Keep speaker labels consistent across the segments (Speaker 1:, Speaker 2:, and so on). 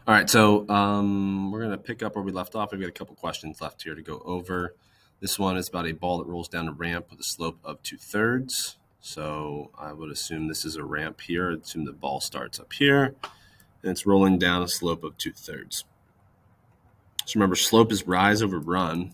Speaker 1: All right, so we're going to pick up where we left off. We've got a couple questions left here to go over. This one is about a ball that rolls down a ramp with a slope of 2/3. So I would assume this is a ramp here. I'd assume the ball starts up here, and it's rolling down a slope of 2/3. So remember, slope is rise over run.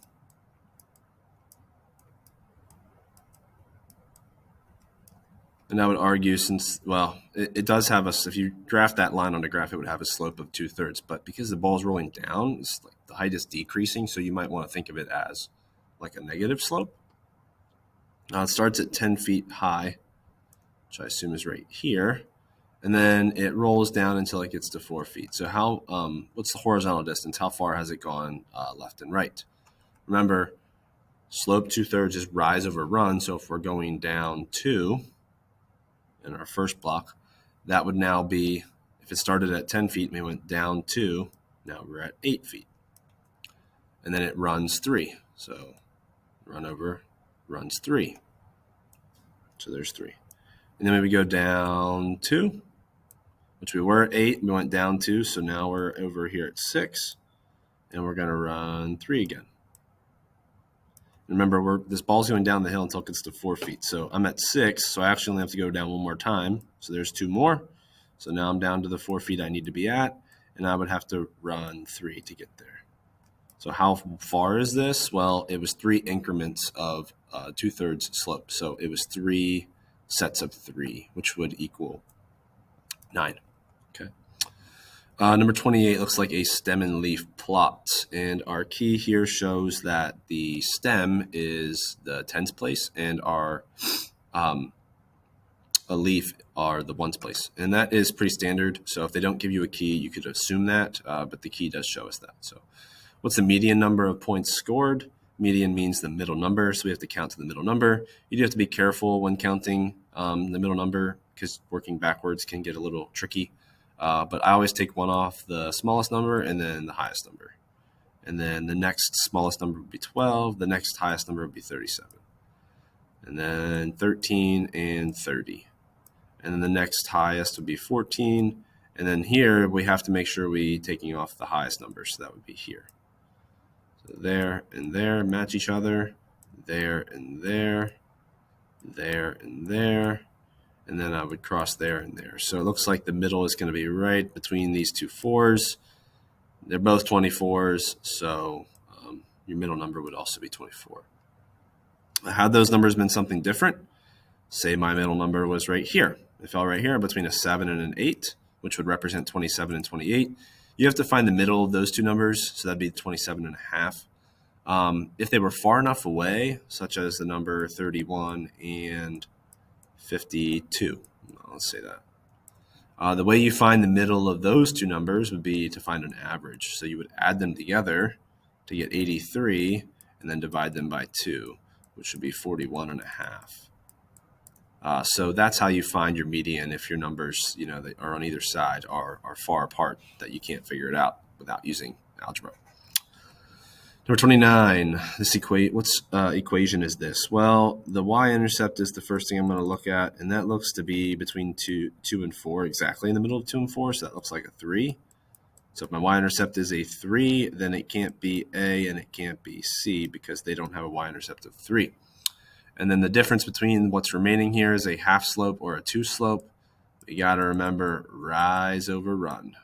Speaker 1: And I would argue since, well, it does have if you graph that line on a graph, it would have a slope of 2/3. But because the ball is rolling down, it's like the height is decreasing. So you might want to think of it as like a negative slope. Now it starts at 10 feet high, which I assume is right here. And then it rolls down until it gets to 4 feet. So what's the horizontal distance? How far has it gone left and right? Remember, slope 2/3 is rise over run. So if we're going down 2 in our first block, that would now be, if it started at 10 feet and we went down 2, now we're at 8 feet. And then it runs 3. So run over runs 3. So there's 3. And then we go down 2, which we were at 8, we went down 2, so now we're over here at 6, and we're going to run 3 again. Remember, this ball's going down the hill until it gets to 4 feet. So I'm at 6, so I actually only have to go down one more time. So there's 2 more. So now I'm down to the 4 feet I need to be at, and I would have to run 3 to get there. So how far is this? Well, it was 3 increments of 2/3 slope. So it was 3 sets of 3, which would equal 9. Okay. Number 28 looks like a stem and leaf plot. And our key here shows that the stem is the tens place and our a leaf are the ones place. And that is pretty standard. So if they don't give you a key, you could assume that, but the key does show us that. So what's the median number of points scored? Median means the middle number, so we have to count to the middle number. You do have to be careful when counting the middle number because working backwards can get a little tricky. But I always take one off the smallest number and then the highest number. And then the next smallest number would be 12. The next highest number would be 37. And then 13 and 30. And then the next highest would be 14. And then here we have to make sure we taking off the highest number. So that would be here. So there and there match each other. There and there. There and there. And then I would cross there and there. So it looks like the middle is going to be right between these two 4s. They're both 24s, so your middle number would also be 24. Had those numbers been something different, say my middle number was right here. It fell right here between a 7 and an 8, which would represent 27 and 28. You have to find the middle of those two numbers, so that'd be 27 and a half. If they were far enough away, such as the number 31 and 52. Let's say that. The way you find the middle of those two numbers would be to find an average. So you would add them together to get 83 and then divide them by 2, which would be 41 and a half. So that's how you find your median if your numbers, that are on either side are far apart that you can't figure it out without using algebra. Number 29, what equation is this? Well, the y-intercept is the first thing I'm going to look at, and that looks to be between 2 and 4, exactly in the middle of 2 and 4, so that looks like a 3. So if my y-intercept is a 3, then it can't be A and it can't be C because they don't have a y-intercept of 3. And then the difference between what's remaining here is a half slope or a 2 slope. You got to remember rise over run.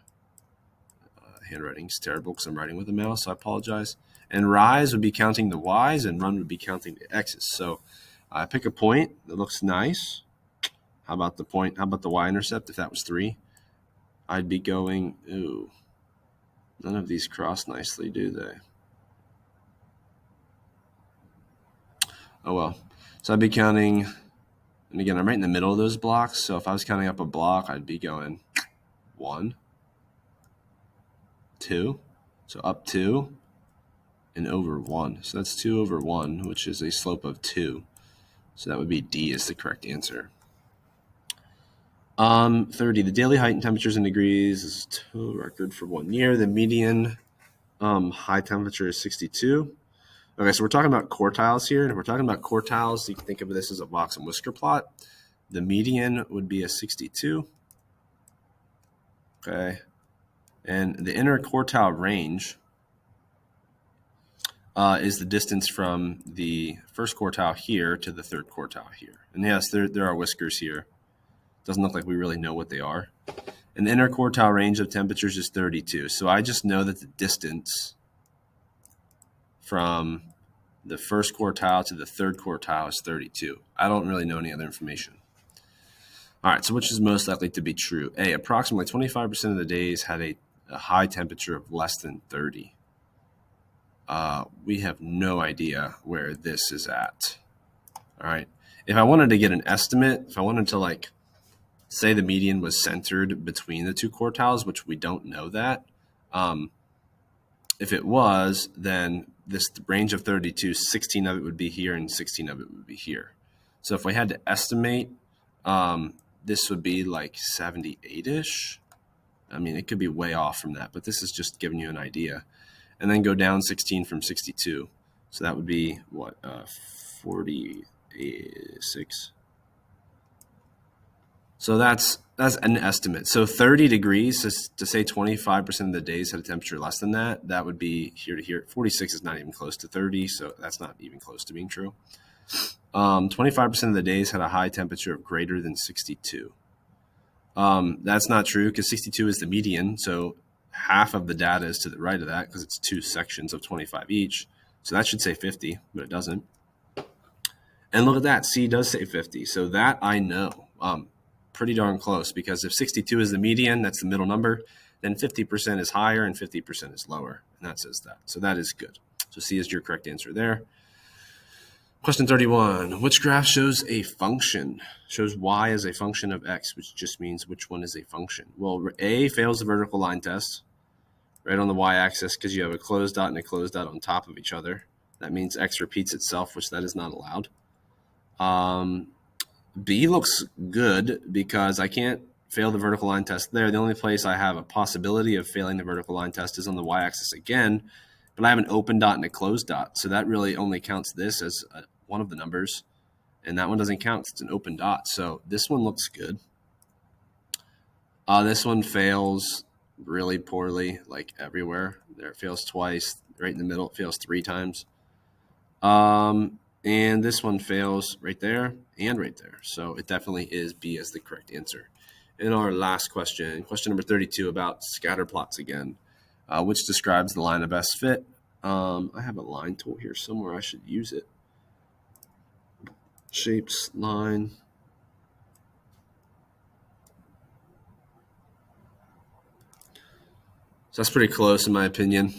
Speaker 1: Handwriting's terrible because I'm writing with a mouse, so I apologize. And rise would be counting the y's, and run would be counting the x's. So I pick a point that looks nice. How about the point? How about the y-intercept? If that was 3, I'd be going, ooh, none of these cross nicely, do they? Oh, well. So I'd be counting, and again, I'm right in the middle of those blocks. So if I was counting up a block, I'd be going 1, 2, so up 2. And over 1. So that's 2 over 1, which is a slope of 2. So that would be D is the correct answer. 30. The daily height and temperatures in degrees is a total record for 1 year. The median high temperature is 62. Okay, so we're talking about quartiles here. And if we're talking about quartiles, you can think of this as a box and whisker plot. The median would be a 62. Okay. And the interquartile range is the distance from the first quartile here to the third quartile here. And yes, there are whiskers here. Doesn't look like we really know what they are. And the interquartile range of temperatures is 32. So I just know that the distance from the first quartile to the third quartile is 32. I don't really know any other information. All right, so which is most likely to be true? A, approximately 25% of the days had a high temperature of less than 30. We have no idea where this is at. All right, if I wanted to get an estimate, if I wanted to like say the median was centered between the two quartiles, which we don't know that. If it was, then this range of 32, 16 of it would be here and 16 of it would be here. So if we had to estimate, this would be like 78-ish. I mean, it could be way off from that, but this is just giving you an idea. And then go down 16 from 62. So that would be what, 46. So that's an estimate. So 30 degrees, to say 25% of the days had a temperature less than that, that would be here to here. 46 is not even close to 30, so that's not even close to being true. 25% of the days had a high temperature of greater than 62. That's not true because 62 is the median, so half of the data is to the right of that because it's two sections of 25 each. So that should say 50, but it doesn't. And look at that, C does say 50, so that I know. Pretty darn close, because if 62 is the median, that's the middle number, then 50% is higher and 50% is lower, and that says that. So that is good. So C is your correct answer there. Question 31, which graph shows a function? Shows y as a function of x, which just means which one is a function. Well, A fails the vertical line test right on the y-axis because you have a closed dot and a closed dot on top of each other. That means x repeats itself, which that is not allowed. B looks good because I can't fail the vertical line test there. The only place I have a possibility of failing the vertical line test is on the y-axis again, but I have an open dot and a closed dot, so that really only counts this as one of the numbers, and that one doesn't count. It's an open dot, so this one looks good. This one fails really poorly, like everywhere. There it fails twice. Right in the middle, it fails 3 times. And this one fails right there and right there. So it definitely is B as the correct answer. And our last question, question number 32 about scatter plots again, which describes the line of best fit. I have a line tool here somewhere. I should use it. Shapes, line. So that's pretty close in my opinion.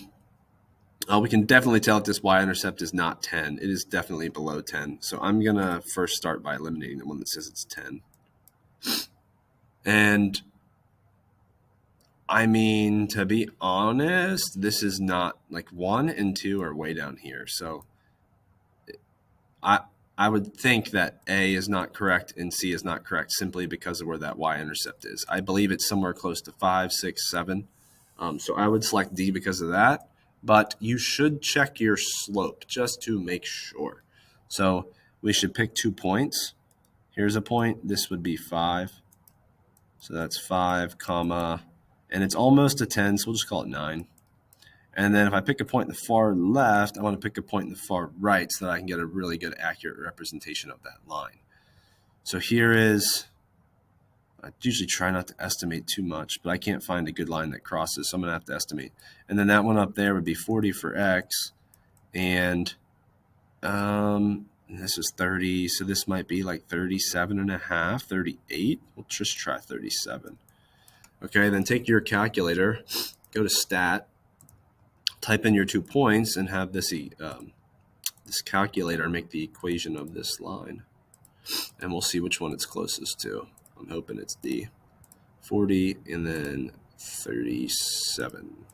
Speaker 1: We can definitely tell that this y-intercept is not 10. It is definitely below 10. So I'm going to first start by eliminating the one that says it's 10. And I mean, to be honest, this is not like 1 and 2 are way down here. So I would think that A is not correct and C is not correct simply because of where that y-intercept is. I believe it's somewhere close to 5, 6, 7. So I would select D because of that. But you should check your slope just to make sure. So we should pick 2 points. Here's a point. This would be 5. So that's 5, comma, and it's almost a 10, so we'll just call it 9. And then if I pick a point in the far left, I want to pick a point in the far right so that I can get a really good accurate representation of that line. So here is, I usually try not to estimate too much, but I can't find a good line that crosses, so I'm going to have to estimate. And then that one up there would be 40 for x, and this is 30, so this might be like 37 and a half, 38. We'll just try 37. Okay, then take your calculator, go to stat, type in your 2 points, and have this calculator make the equation of this line. And we'll see which one it's closest to. I'm hoping it's D. 40 and then 37.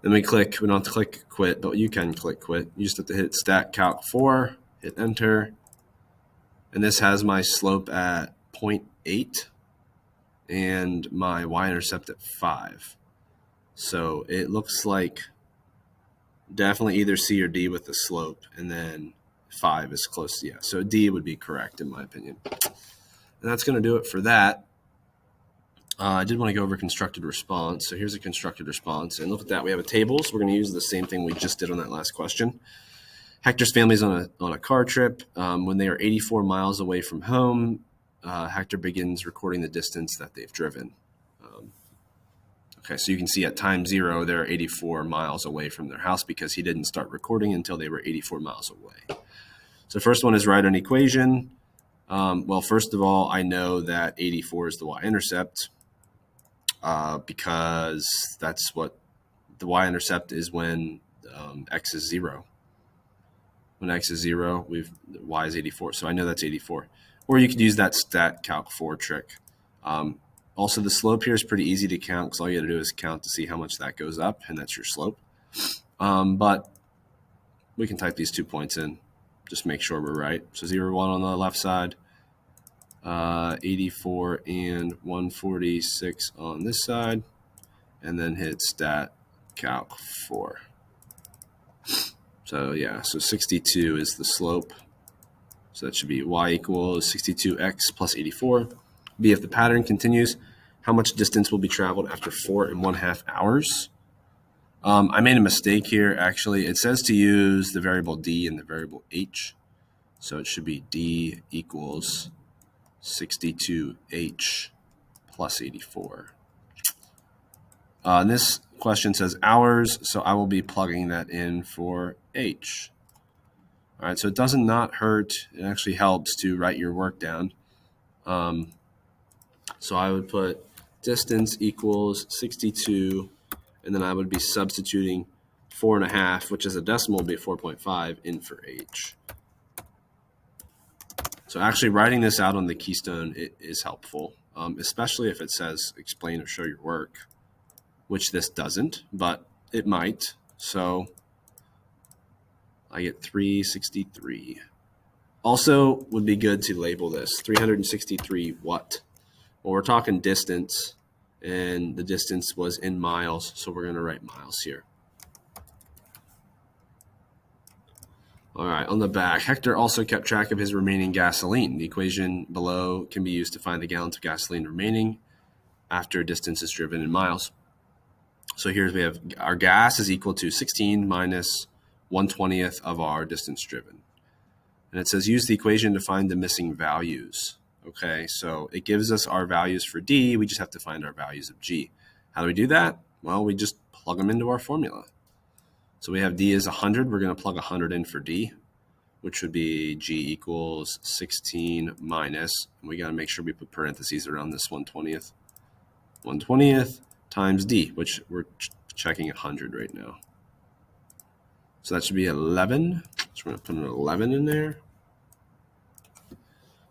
Speaker 1: Then we click, we don't have to click quit, but you can click quit. You just have to hit stat calc 4, hit enter. And this has my slope at 0.8 and my y-intercept at 5. So it looks like definitely either C or D with the slope, and then 5 is close. Yeah, so D would be correct in my opinion. And that's going to do it for that. I did want to go over constructed response. So here's a constructed response. And look at that. We have a table. So we're going to use the same thing we just did on that last question. Hector's family is on a car trip. When they are 84 miles away from home, Hector begins recording the distance that they've driven. Okay, so you can see at time 0, they're 84 miles away from their house because he didn't start recording until they were 84 miles away. So first one is write an equation. Well, first of all, I know that 84 is the y-intercept because that's what the y-intercept is when x is 0. When x is 0, y is 84. So I know that's 84. Or you could use that stat calc 4 trick. Also, the slope here is pretty easy to count because all you got to do is count to see how much that goes up, and that's your slope. But we can type these 2 points in, just make sure we're right. So 0, 1 on the left side, 84 and 146 on this side, and then hit stat calc 4. So yeah, so 62 is the slope. So that should be y equals 62x plus 84. B, if the pattern continues, how much distance will be traveled after 4.5 hours? I made a mistake here, actually. It says to use the variable d and the variable h. So it should be d equals 62h plus 84. And this question says hours, so I will be plugging that in for h. All right, so it does not hurt. It actually helps to write your work down. So I would put distance equals 62, and then I would be substituting 4.5, which is a decimal, would be 4.5, in for h. So actually writing this out on the Keystone is helpful, especially if it says explain or show your work, which this doesn't, but it might. So I get 363. Also would be good to label this 363 what? Well, we're talking distance, and the distance was in miles, so we're going to write miles here. All right, on the back, Hector also kept track of his remaining gasoline. The equation below can be used to find the gallons of gasoline remaining after distance is driven in miles. So here we have our gas is equal to 16 minus 1/20th of our distance driven. And it says use the equation to find the missing values. Okay, so it gives us our values for D. We just have to find our values of G. How do we do that? Well, we just plug them into our formula. So we have D is 100. We're going to plug 100 in for D, which would be G equals 16 minus, and we got to make sure we put parentheses around this 1/20th. 1/20th times D, which we're checking 100 right now. So that should be 11. So we're going to put an 11 in there.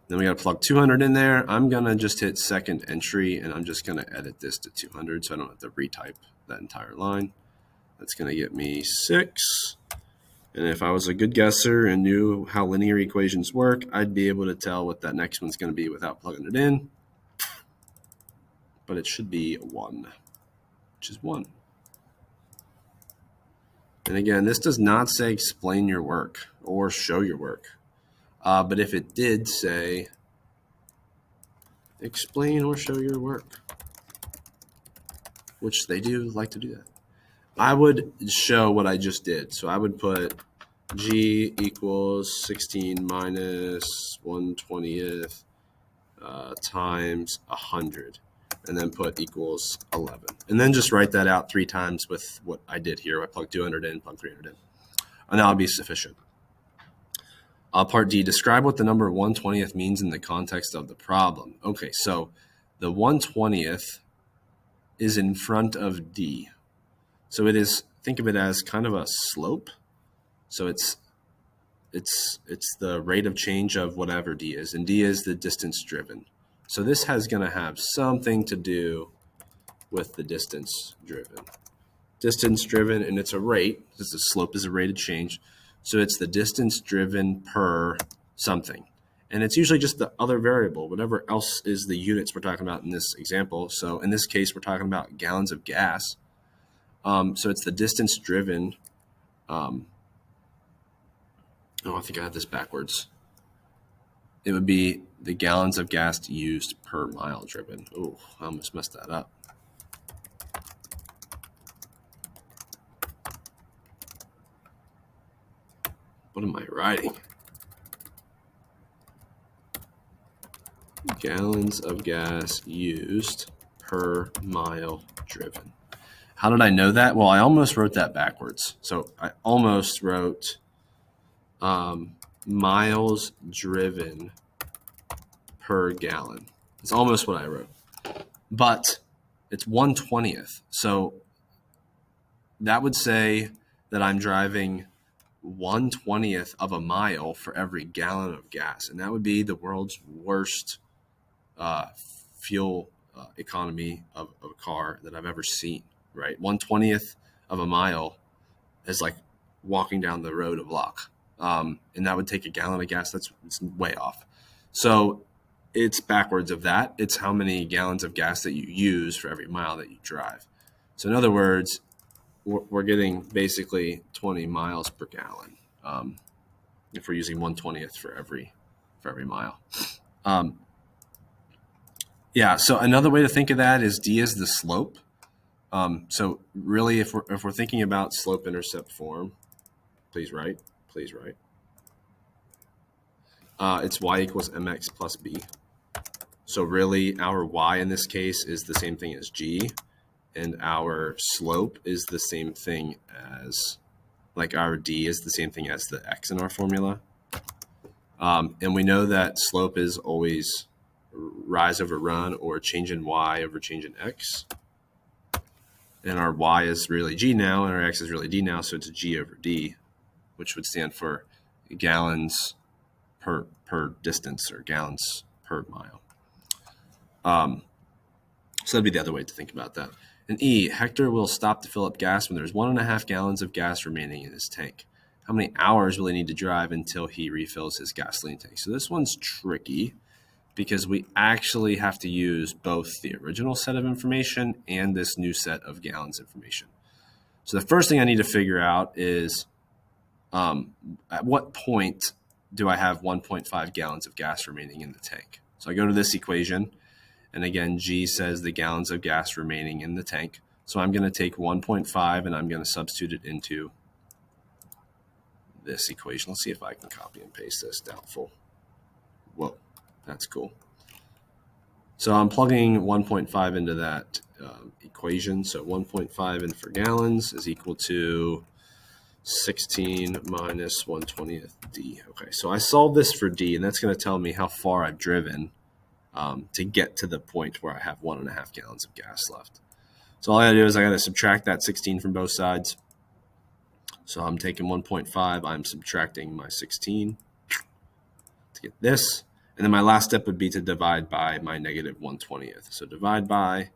Speaker 1: Then we got to plug 200 in there. I'm going to just hit second entry, and I'm just going to edit this to 200 so I don't have to retype that entire line. That's going to get me 6. And if I was a good guesser and knew how linear equations work, I'd be able to tell what that next one's going to be without plugging it in. But it should be 1, which is 1. And again, this does not say explain your work or show your work. But if it did say explain or show your work, which they do like to do that, I would show what I just did. So I would put G equals 16 minus 1/20th times 100, and then put equals 11. And then just write that out 3 times with what I did here. I plugged 200 in, plugged 300 in. And that would be sufficient. Part D, describe what the number 1/20th means in the context of the problem. Okay, so the 1/20th is in front of D. So it is, think of it as kind of a slope. So it's the rate of change of whatever D is, and D is the distance driven. So this has going to have something to do with the distance driven. Distance driven, and it's a rate, because the slope is a rate of change. So it's the distance driven per something. And it's usually just the other variable, whatever else is the units we're talking about in this example. So in this case, we're talking about gallons of gas. So it's the distance driven. I think I have this backwards. it would be the gallons of gas used per mile driven. Oh, I almost messed that up. What am I writing? Gallons of gas used per mile driven. How did I know that? Well, I almost wrote that backwards. So I almost wrote miles driven per gallon. It's almost what I wrote. But it's 1/20th. So that would say that I'm driving 1/20th of a mile for every gallon of gas. And that would be the world's worst fuel economy of a car that I've ever seen, right? 1/20th of a mile is like walking down the road a block. And that would take a gallon of gas. It's way off. So it's backwards of that. It's how many gallons of gas that you use for every mile that you drive. So in other words, we're getting basically 20 miles per gallon if we're using 1/20th for every mile. Yeah. So another way to think of that is D is the slope. So really, if we're thinking about slope-intercept form, please write. It's y equals mx plus b. So really, our y in this case is the same thing as g, and our slope is the same thing as, like our d is the same thing as the x in our formula. And we know that slope is always rise over run, or change in y over change in x. And our y is really g now, and our x is really d now, so it's g over d, which would stand for gallons per distance, or gallons per mile. So that'd be the other way to think about that. And E, Hector will stop to fill up gas when there's 1.5 gallons of gas remaining in his tank. How many hours will he need to drive until he refills his gasoline tank? So this one's tricky because we actually have to use both the original set of information and this new set of gallons information. So the first thing I need to figure out is at what point do I have 1.5 gallons of gas remaining in the tank? So I go to this equation, and again, G says the gallons of gas remaining in the tank. So I'm going to take 1.5 and I'm going to substitute it into this equation. Let's see if I can copy and paste this. Doubtful. Whoa, that's cool. So I'm plugging 1.5 into that equation. So 1.5 in for gallons is equal to 16 minus 1/20th D. Okay, so I solved this for D, and that's going to tell me how far I've driven to get to the point where I have 1.5 gallons of gas left. So all I gotta do is I gotta subtract that 16 from both sides. So I'm taking 1.5, I'm subtracting my 16 to get this. And then my last step would be to divide by my negative 1/20th. So divide by,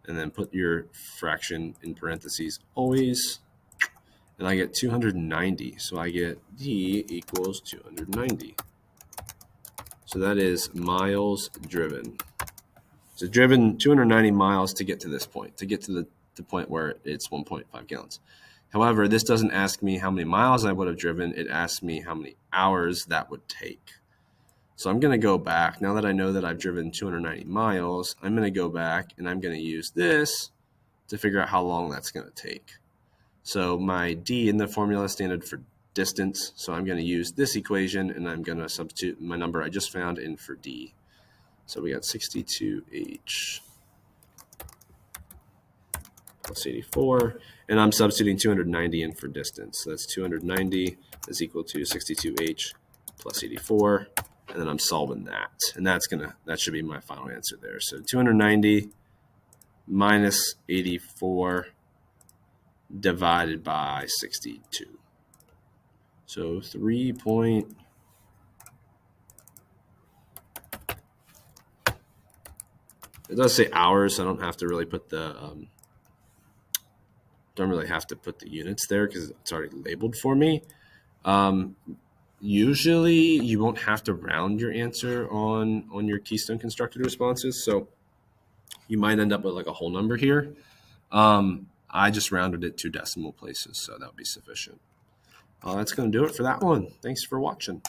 Speaker 1: and then put your fraction in parentheses always. And I get 290. So I get D equals 290. So that is miles driven. So driven 290 miles to get to this point, to get to the point where it's 1.5 gallons. However, this doesn't ask me how many miles I would have driven. It asks me how many hours that would take. So I'm going to go back. Now that I know that I've driven 290 miles, I'm going to go back and I'm going to use this to figure out how long that's going to take. So my D in the formula is standard for distance. So I'm going to use this equation, and I'm going to substitute my number I just found in for D. So we got 62H plus 84, and I'm substituting 290 in for distance. So that's 290 is equal to 62H plus 84, and then I'm solving that. And that should be my final answer there. So 290 minus 84 divided by 62. So 3 point, it does say hours, so I don't have to really put the units there because it's already labeled for me. Usually you won't have to round your answer on your Keystone constructed responses, so you might end up with like a whole number here. I just rounded it 2 decimal places, so that would be sufficient. That's going to do it for that one. Thanks for watching.